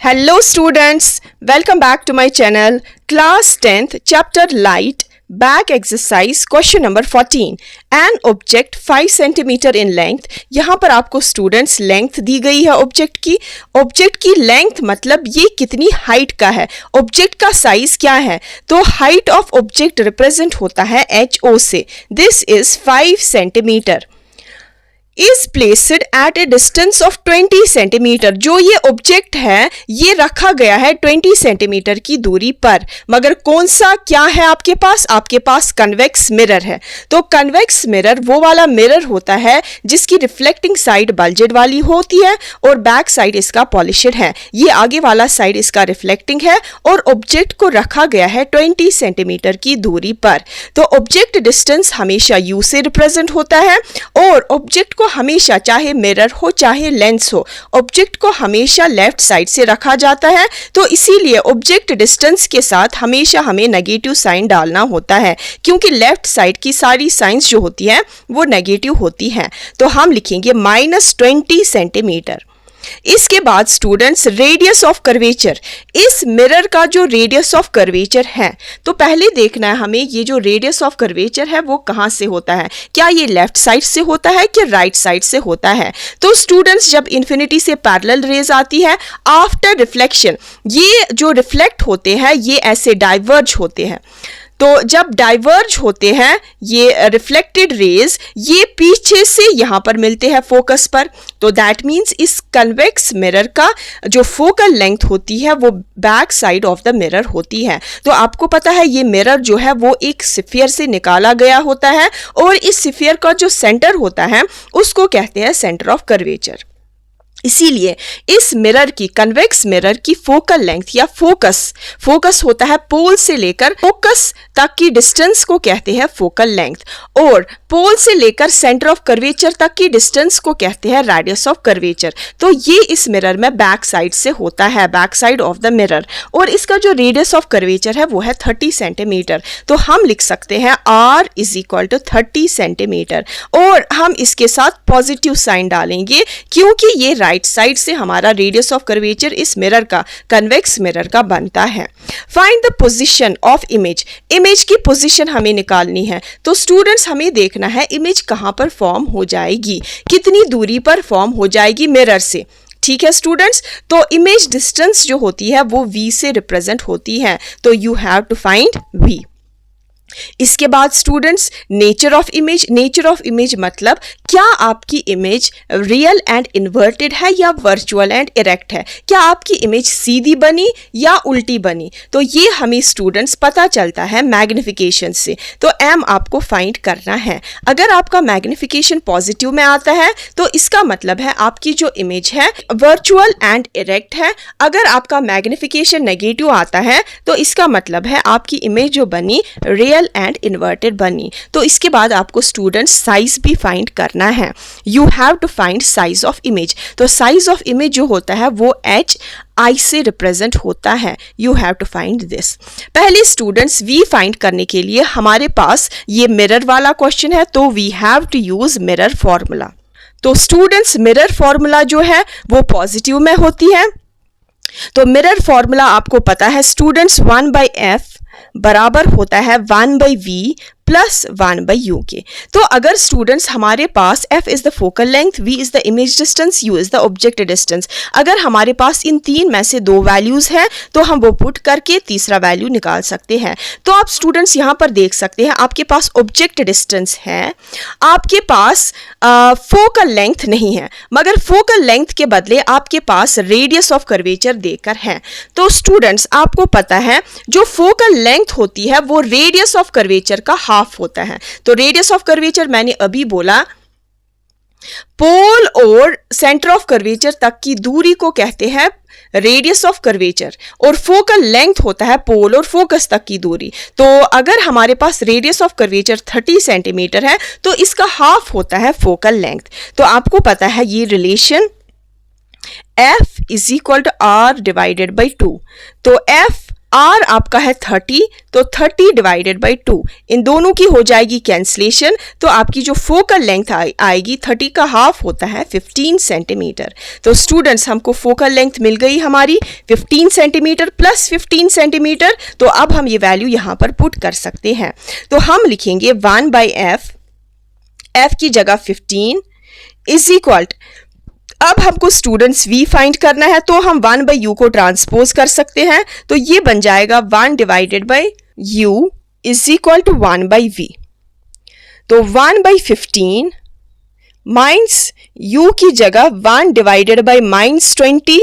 Hello students, welcome back to my channel. Class 10th chapter Light back exercise question number 14. An object 5 cm in length. यहाँ पर आपको students length दी गई है object की length मतलब ये कितनी हाइट का है, ऑब्जेक्ट का साइज क्या है, तो हाइट ऑफ ऑब्जेक्ट रिप्रेजेंट होता है HO से. This is 5 centimetre is placed at A distance of 20 centimetre. जो ये ऑब्जेक्ट है ये रखा गया है 20 सेंटीमीटर की दूरी पर, मगर कौन सा क्या है आपके पास कन्वेक्स मिरर है. तो कन्वेक्स मिरर वो वाला मिरर होता है जिसकी रिफ्लेक्टिंग साइड बल्जेड वाली होती है और बैक साइड इसका पॉलिश्ड है. ये आगे वाला साइड इसका रिफ्लेक्टिंग है और ऑब्जेक्ट को रखा गया है 20 सेंटीमीटर की दूरी पर. तो ऑब्जेक्ट डिस्टेंस हमेशा यू से रिप्रेजेंट होता है और ऑब्जेक्ट को हमेशा चाहे मिरर हो चाहे लेंस हो, ऑब्जेक्ट को हमेशा लेफ्ट साइड से रखा जाता है. तो इसीलिए ऑब्जेक्ट डिस्टेंस के साथ हमेशा हमें नेगेटिव साइन डालना होता है, क्योंकि लेफ्ट साइड की सारी साइंस जो होती है वो नेगेटिव होती हैं. तो हम लिखेंगे -20 सेंटीमीटर. इसके बाद स्टूडेंट्स रेडियस ऑफ कर्वेचर, इस मिरर का जो रेडियस ऑफ कर्वेचर है, तो पहले देखना है हमें ये जो रेडियस ऑफ कर्वेचर है वो कहाँ से होता है, क्या ये लेफ्ट साइड से होता है कि राइट साइड से होता है. तो स्टूडेंट्स जब इन्फिनिटी से पैरेलल रेज आती है आफ्टर रिफ्लेक्शन, ये जो रिफ्लेक्ट होते हैं ये ऐसे डाइवर्ज होते हैं. तो जब डाइवर्ज होते हैं ये रिफ्लेक्टेड रेज ये पीछे से यहाँ पर मिलते हैं फोकस पर. तो दैट मीन्स इस कन्वेक्स मिरर का जो फोकल लेंथ होती है वो back side of the mirror होती है. तो आपको पता है ये मिरर जो है वो एक स्फीयर से निकाला गया होता है और इस स्फीयर का जो सेंटर होता है उसको कहते हैं सेंटर ऑफ कर्वेचर. इसीलिए इस मिरर की कन्वेक्स मिरर की फोकल लेंथ या फोकस होता है पोल से लेकर फोकस तक की डिस्टेंस को कहते हैं फोकल लेंथ, और पोल से लेकर सेंटर ऑफ कर्वेचर तक की डिस्टेंस को कहते हैं रेडियस ऑफ कर्वेचर. तो ये इस मिरर में बैक साइड से होता है, back side of the mirror, और इसका जो रेडियस ऑफ कर्वेचर है वो है 30 सेंटीमीटर. तो हम लिख सकते हैं R = 30 सेंटीमीटर और हम इसके साथ पॉजिटिव साइन डालेंगे क्योंकि ये राइट साइड से हमारा रेडियस ऑफ कर्वेचर इस मिरर का कन्वेक्स मिरर का बनता है. Find the position of image की पोजीशन हमें निकालनी है. तो स्टूडेंट्स हमें देखना है इमेज कहां पर फॉर्म हो जाएगी, कितनी दूरी पर फॉर्म हो जाएगी मिरर से. ठीक है स्टूडेंट्स, तो इमेज डिस्टेंस जो होती है वो V से रिप्रेजेंट होती है. तो you have to find V. इसके बाद स्टूडेंट्स नेचर ऑफ इमेज मतलब क्या आपकी इमेज रियल एंड इन्वर्टेड है या वर्चुअल एंड इरेक्ट है, क्या आपकी इमेज सीधी बनी या उल्टी बनी. तो ये हमें स्टूडेंट्स पता चलता है मैग्निफिकेशन से. तो M आपको फाइंड करना है. अगर आपका मैग्निफिकेशन पॉजिटिव में आता है तो इसका मतलब है आपकी जो इमेज है वर्चुअल एंड इरेक्ट है. अगर आपका मैग्निफिकेशन नेगेटिव आता है तो इसका मतलब है आपकी इमेज जो बनी रियल एंड इन्वर्टेड बनी. तो इसके बाद आपको स्टूडेंट्स साइज भी फाइंड करना है. You have to find size of image. तो साइज ऑफ इमेज जो होता है वो HI से रिप्रेजेंट होता है. You have to find this. पहले स्टूडेंट्स V फाइंड करने के लिए हमारे पास ये मिरर वाला क्वेश्चन है तो we have to use mirror formula. तो स्टूडेंट्स मिरर फॉर्मूला जो है वो पॉजिटिव में होती है. तो मिरर फॉर्मूला आपको पता है स्टूडेंट्स 1/f बराबर होता है 1/v प्लस 1/u के. तो अगर स्टूडेंट्स हमारे पास f is the focal length, v is the image distance, u is the object distance, अगर हमारे पास इन तीन में से 2 वैल्यूज हैं तो हम वो पुट करके तीसरा वैल्यू निकाल सकते हैं. तो आप स्टूडेंट्स यहाँ पर देख सकते हैं आपके पास ऑब्जेक्ट डिस्टेंस है, आपके पास फोकल लेंथ नहीं है, मगर फोकल लेंथ के बदले आपके पास रेडियस ऑफ कर्वेचर देकर है. तो स्टूडेंट्स आपको पता है जो फोकल लेंथ होती है वो रेडियस ऑफ कर्वेचर का हाफ होता है. तो रेडियस ऑफ कर्वेचर मैंने अभी बोला पोल और सेंटर ऑफ कर्वेचर तक की दूरी को कहते हैं रेडियस ऑफ कर्वेचर, और फोकल लेंथ होता है पोल और फोकस तक की दूरी. तो अगर हमारे पास रेडियस ऑफ कर्वेचर 30 सेंटीमीटर है तो इसका हाफ होता है फोकल लेंथ. तो आपको पता है ये रिलेशन F = R/2. तो F r आपका है 30, तो 30 डिवाइडेड बाई 2, इन दोनों की हो जाएगी कैंसलेशन, तो आपकी जो फोकल लेंथ आएगी 30 का हाफ होता है 15 सेंटीमीटर। तो स्टूडेंट्स हमको फोकल लेंथ मिल गई हमारी 15 सेंटीमीटर प्लस 15 सेंटीमीटर, तो अब हम ये वैल्यू यहाँ पर पुट कर सकते हैं। तो हम लिखेंगे 1/f, f की जगह 15 इज इक्वल, अब हमको स्टूडेंट्स v फाइंड करना है, तो हम 1/u को ट्रांसपोज कर सकते हैं, तो ये बन जाएगा 1 divided by u is equal to 1/v। तो 1/15 माइनस u की जगह 1 divided by -20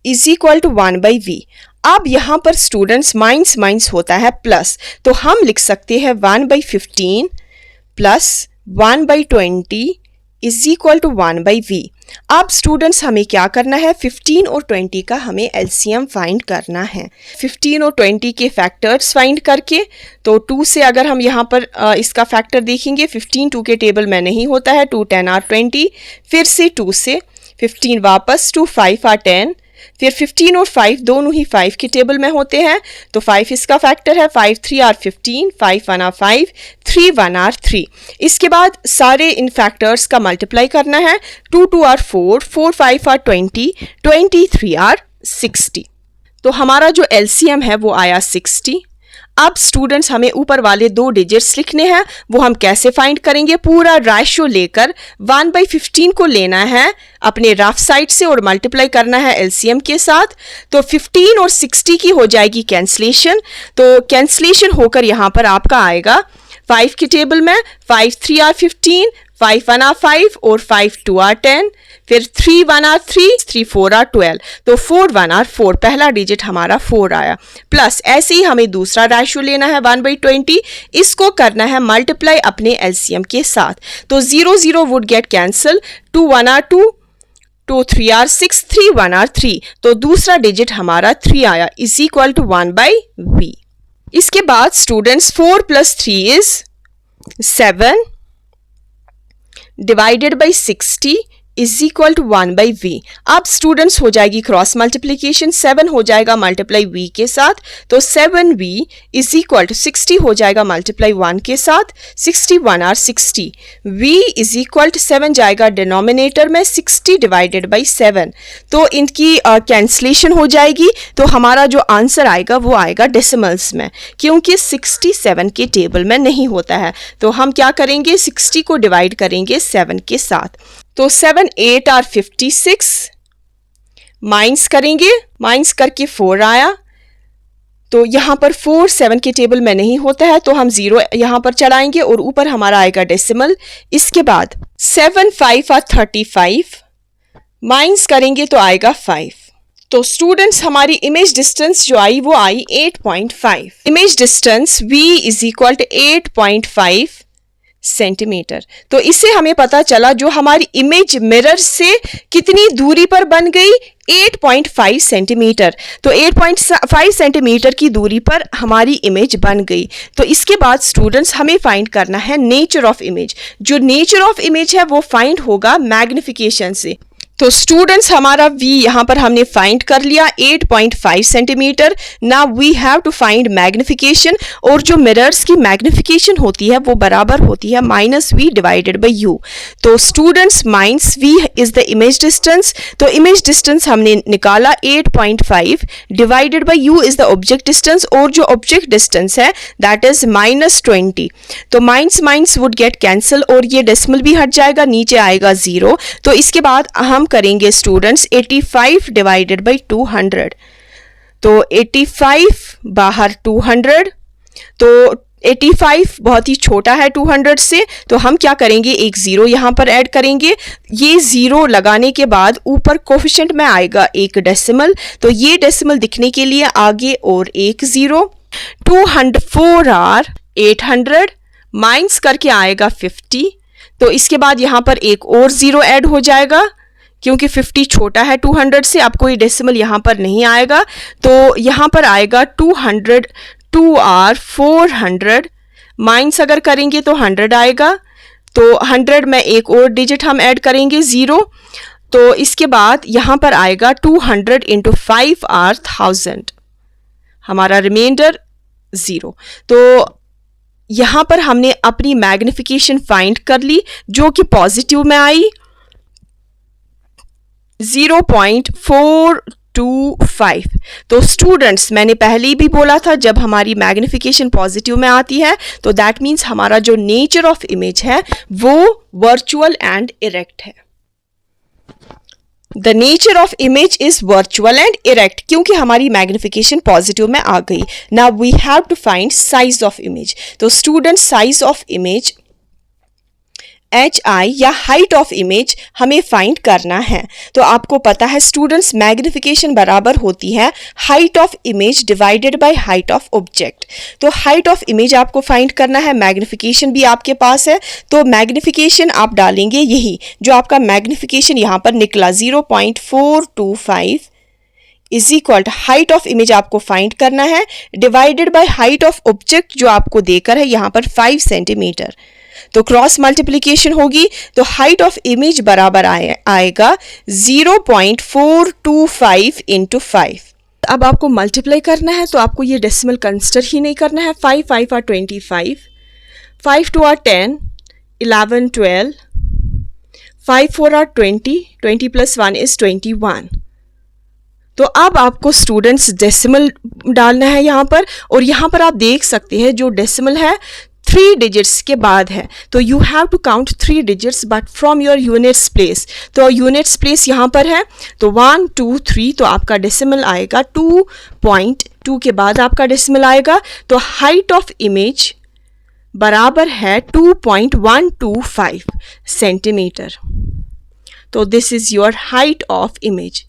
is equal to 1/v। अब यहाँ पर स्टूडेंट्स माइनस माइनस होता है प्लस, तो हम लिख सकते हैं 1/15 plus 1/20 is equal to 1/v। अब स्टूडेंट्स हमें क्या करना है, 15 और 20 का हमें एलसीएम फाइंड करना है। 15 और 20 के फैक्टर्स फाइंड करके, तो 2 से अगर हम यहाँ पर इसका फैक्टर देखेंगे, 15 2 के टेबल में नहीं होता है, 2 10 आर 20, फिर से 2 से 15 वापस 2 5 आर 10, फिर 15 और 5 दोनों ही 5 के टेबल में होते हैं, तो 5 इसका फैक्टर है, 5 3 आर 15, 5 1 आर 5, 3 1 आर 3। इसके बाद सारे इन फैक्टर्स का मल्टीप्लाई करना है, 2 2 आर 4, 4 5 आर 20, 23 आर 60। तो हमारा जो एलसीएम है वो आया 60। अब स्टूडेंट्स हमें ऊपर वाले 2 डिजिट्स लिखने हैं, वो हम कैसे फाइंड करेंगे, पूरा रेशियो लेकर 1/15 को लेना है अपने रफ साइड से और मल्टीप्लाई करना है एलसीएम के साथ, तो 15 और 60 की हो जाएगी कैंसलेशन, तो कैंसलेशन होकर यहाँ पर आपका आएगा 5 के टेबल में 5 3 आर 15, 5 1 आर 5 और 5 2 आर 10, फिर 3 1 आर 3, 3 4 आर 12, तो 4 1 आर 4, पहला डिजिट हमारा 4 आया। प्लस ऐसे ही हमें दूसरा रेशियो लेना है 1/20, इसको करना है मल्टीप्लाई अपने एलसीएम के साथ, तो 0 0 would get cancel, 2 1 are 2, 2 3 are 6, 3 1 are 3, तो दूसरा डिजिट हमारा 3 आया इज इक्वल टू 1/v। इसके बाद students 4 + 3 is 7 divided by 60 is equal to 1/v। अब स्टूडेंट्स हो जाएगी क्रॉस मल्टीप्लीकेशन, 7 हो जाएगा मल्टीप्लाई v के साथ, तो 7v इज इक्वल टू 60 हो जाएगा मल्टीप्लाई 1 के साथ, 61 are 60, v is equal to 7 जाएगा डिनोमिनेटर में, 60 डिवाइडेड बाई 7, तो इनकी कैंसलेशन हो जाएगी, तो हमारा जो आंसर आएगा वो आएगा डेसिमल्स में, क्योंकि 67 के टेबल में नहीं होता है, तो हम क्या करेंगे 60 को डिवाइड करेंगे 7 के साथ, तो 7 8 आर 56, माइनस करेंगे, माइनस करके 4 आया, तो यहाँ पर 4 7 के टेबल में नहीं होता है, तो हम 0 यहाँ पर चढ़ाएंगे और ऊपर हमारा आएगा डेसिमल। इसके बाद 7 5 आर 35, माइनस करेंगे तो आएगा 5, तो स्टूडेंट्स हमारी इमेज डिस्टेंस जो आई वो आई 8.5। Image distance v is equal to 8.5 centimetre. तो इससे हमें पता चला जो हमारी इमेज मिरर से कितनी दूरी पर बन गई, 8.5 सेंटीमीटर। तो 8.5 सेंटीमीटर की दूरी पर हमारी इमेज बन गई। तो इसके बाद स्टूडेंट्स हमें फाइंड करना है नेचर ऑफ इमेज। जो नेचर ऑफ इमेज है वो फाइंड होगा मैग्निफिकेशन से। तो स्टूडेंट्स हमारा v यहाँ पर हमने फाइंड कर लिया 8.5 centimetre. Now we have to find magnification, और जो मिरर्स की मैग्निफिकेशन होती है वो बराबर होती है -v डिवाइडेड बाई u। तो students -v is the image distance. तो इमेज डिस्टेंस हमने निकाला 8.5 divided by u is the object distance, और जो ऑब्जेक्ट डिस्टेंस है दैट इज -20। तो माइनस वुड गेट कैंसिल और ये डेसिमल भी हट जाएगा, नीचे आएगा 0। तो इसके बाद हम करेंगे स्टूडेंट्स 85 डिवाइडेड बाई 200। तो 85 बाहर 200, तो 85 बहुत ही छोटा है 200 से, तो हम क्या करेंगे एक 0 यहाँ पर ऐड करेंगे। ये 0 लगाने के बाद ऊपर कोफिशिएंट में आएगा एक डेसिमल, तो ये डेसिमल दिखने के लिए आगे और एक 0। 204 आर 800 माइनस करके आएगा 50। तो इसके बाद यहाँ पर एक और 0 ऐड हो जाएगा, क्योंकि 50 छोटा है 200 से, अब कोई डेसिमल यहाँ पर नहीं आएगा। तो यहाँ पर आएगा 200 2r 400 माइनस अगर करेंगे तो 100 आएगा। तो 100 में एक और डिजिट हम ऐड करेंगे 0। तो इसके बाद यहाँ पर आएगा 200 × 5r 1000। हमारा रिमाइंडर 0। तो यहाँ पर हमने अपनी मैग्निफिकेशन फाइंड कर ली जो कि पॉजिटिव में आई 0.425। तो स्टूडेंट्स, मैंने पहले ही भी बोला था जब हमारी मैग्निफिकेशन पॉजिटिव में आती है तो दैट मीन्स हमारा जो नेचर ऑफ इमेज है वो वर्चुअल एंड इरेक्ट है। The nature of image is virtual and erect, क्योंकि हमारी मैग्निफिकेशन पॉजिटिव में आ गई। Now we have to find size of image. तो student, size of image HI या हाइट ऑफ इमेज हमें फाइंड करना है। तो आपको पता है स्टूडेंट्स, मैग्निफिकेशन बराबर होती है height of image divided by height of object. तो हाइट ऑफ इमेज आपको फाइंड करना है, मैग्निफिकेशन भी आपके पास है, तो मैग्निफिकेशन आप डालेंगे यही जो आपका मैग्निफिकेशन यहाँ पर निकला 0.425 is equal to height of image आपको फाइंड करना है divided by height of object जो आपको देकर है यहाँ पर 5 सेंटीमीटर। तो क्रॉस मल्टीप्लिकेशन होगी तो हाइट ऑफ इमेज बराबर आएगा 0.425 इंटू 5। अब आपको मल्टीप्लाई करना है तो आपको ये डेसिमल कंसिडर ही नहीं करना है। 5 5 are 25, 5 2 are 10, 11 12, 5 4 are 20, 20 plus 1 is 21। तो अब आपको स्टूडेंट्स डेसिमल डालना है यहाँ पर, और यहाँ पर आप देख सकते हैं जो डेसिमल है 3 डिजिट्स के बाद है। तो you have to count 3 digits but from your units place. तो यूनिट्स प्लेस यहाँ पर है तो 1 2 3, तो आपका डेसिमल आएगा 2.2 के बाद आपका डेसिमल आएगा। तो हाइट ऑफ इमेज बराबर है 2.125 सेंटीमीटर। तो this is your height of image.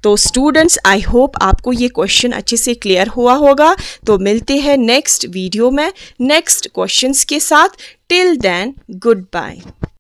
तो स्टूडेंट्स, आई होप आपको ये क्वेश्चन अच्छे से क्लियर हुआ होगा। तो मिलते हैं नेक्स्ट वीडियो में नेक्स्ट क्वेश्चंस के साथ। Till then, good bye.